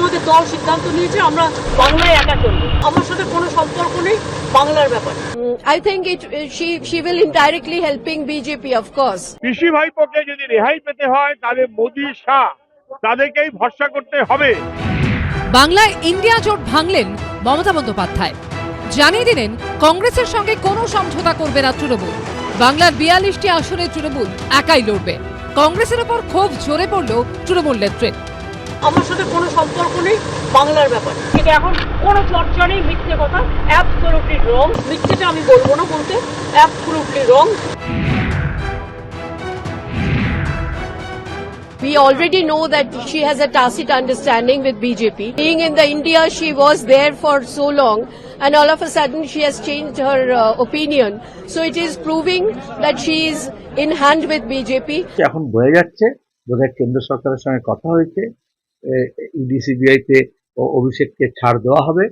আমাদের দল সিদ্ধান্ত নিয়েছে আমরা বাংলায় একা চলবো, আমার সাথে কোনো সম্পর্ক নেই বাংলার ব্যাপারে। I think she will indirectly helping BJP, of course. পিসি ভাইপোকে যদি রেহাই পেতে হয় তাহলে মোদি শাহ তাদেরকেই ভরসা করতে হবে। বাংলায় ইন্ডিয়া জোট ভাঙলেন মমতা বন্দ্যোপাধ্যায়, জানিয়ে দিলেন কংগ্রেসের সঙ্গে কোনো সমঝোতা করবে না তৃণমূল। বাংলার 42টি আসনে তৃণমূল একাই লড়বে। কংগ্রেসের ওপর ক্ষোভ ঝরে পড়ল তৃণমূল নেত্রীর। আমার সাথে কোনো সম্পর্ক নেই বাংলার ব্যাপারে। এটা এখন কোনো চর্চা নেই, মিথ্যে কথা, অ্যাবসলিউটলি রং। মিথ্যেটা আমি বলবো না বলতে, absolutely wrong. We already know that she has a tacit understanding with BJP. Being in the India, she was there for so long, and all of a sudden she has changed her opinion. So it is proving that she is in hand with BJP. এখন বয়ে যাচ্ছে, বোধহয় কেন্দ্র সরকারের সঙ্গে কথা হয়েছে, ইডিসিবিআই তে অভিষেককে ছাড় দেওয়া হবে।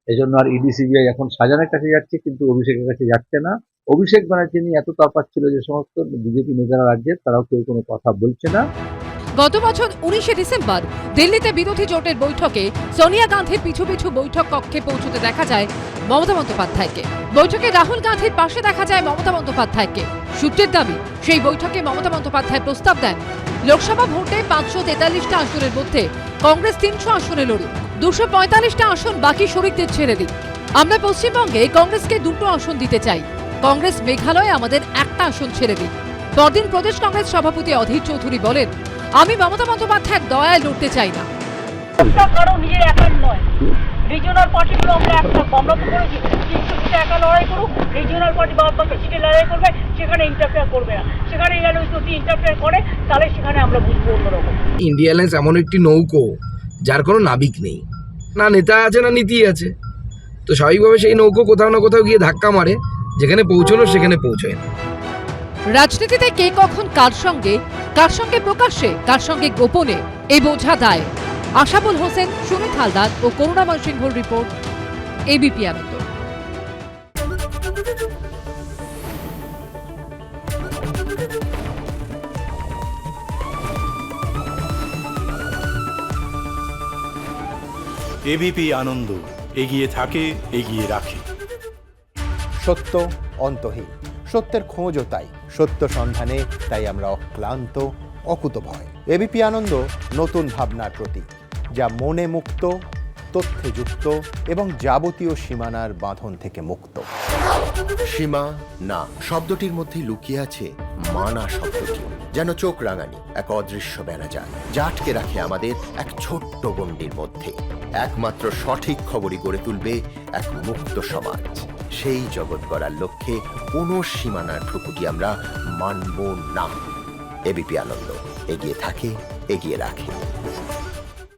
এজন্য আর ইডিসিবিআই এখন সাজানের কাছে যাচ্ছে, কিন্তু অভিষেকের কাছে যাচ্ছে না। অভিষেক ব্যানার্জি নিয়ে এত তরপাচ্ছিল যে সমস্ত বিজেপি নেতারা রাজ্যের, তারাও কেউ কোনো কথা বলছে না। গত বছর 19শে ডিসেম্বর দিল্লিতে বিরোধী জোটের বৈঠকে সোনিয়া গান্ধীর পিছু পিছু বৈঠক কক্ষে পৌঁছতে দেখা যায় মমতা বন্দ্যোপাধ্যায়কে। বৈঠকে রাহুল গান্ধীর পাশে দেখা যায় মমতা বন্দ্যোপাধ্যায়কে। সূত্রের দাবি, সেই বৈঠকে মমতা বন্দ্যোপাধ্যায় প্রস্তাব দেন লোকসভা ভোটে 543টা আসনের মধ্যে কংগ্রেস 300 আসনে লড়ুক, 245টা আসন বাকি শরিকদের ছেড়ে দিক। আমরা পশ্চিমবঙ্গে কংগ্রেসকে 2টো আসন দিতে চাই, কংগ্রেস মেঘালয়ে আমাদের একটা আসন ছেড়ে দিক। পরদিন প্রদেশ কংগ্রেস সভাপতি অধীর চৌধুরী বলেন, আমি মমতা বন্দ্যোপাধ্যায়ের দয়ায় লড়তে চাই না। কারণ নিজের একার নয়, রিজিওনাল পার্টিগুলো আমরা একটা আমরা তো করেছি, 300 সিটে একা লড়াই করুক, রিজিওনাল পার্টি বাকি সিটে লড়াই করবে, সেখানে ইন্টারফেয়ার করবে না। সেখানে যদি ইন্টারফেয়ার করে তাহলে সেখানে আমরা বুঝবো অন্যরকম। ইন্ডিয়া অ্যালায়েন্স এমন একটি নৌকো যার কোনো নাবিক নেই, না নেতা আছে না নীতি আছে। তো স্বাভাবিকভাবে সেই নৌকো কোথাও না কোথাও গিয়ে ধাক্কা মারে, যেখানে পৌঁছানো সেখানে পৌঁছয় না। রাজনীতিতে কে কখন কার সঙ্গে প্রকাশ্যে, কার সঙ্গে গোপনে, এই বোঝা দায়। আশাবুল হোসেন, সুমিত হালদার ও করুণাময় সিংহর রিপোর্ট, এবিপি আনন্দ। এবিপি আনন্দ, এগিয়ে থাকে, এগিয়ে রাখে। সত্য অন্তহীন, সত্যের খোঁজও তাই, সত্য সন্ধানে তাই আমরা অক্লান্ত, অকুতভয়। এবিপি আনন্দ নতুন ভাবনার প্রতীক, যা মনে মুক্ত, তথ্যে যুক্ত এবং যাবতীয় সীমানার বাঁধন থেকে মুক্ত। সীমা না শব্দটির মধ্যে লুকিয়ে আছে মানা শব্দটি, যেন চোখ রাঙানি এক অদৃশ্য বেড়াজাল, যা আটকে রাখে আমাদের এক ছোট্ট গণ্ডির মধ্যে। একমাত্র সঠিক খবরই গড়ে তুলবে এক মুক্ত সমাজ। সেই জগৎ গড়ার লক্ষ্যে কোনো সীমানার ঠুকুটি আমরা মানব না। এবিপি আনন্দ, এগিয়ে থাকে, এগিয়ে রাখে।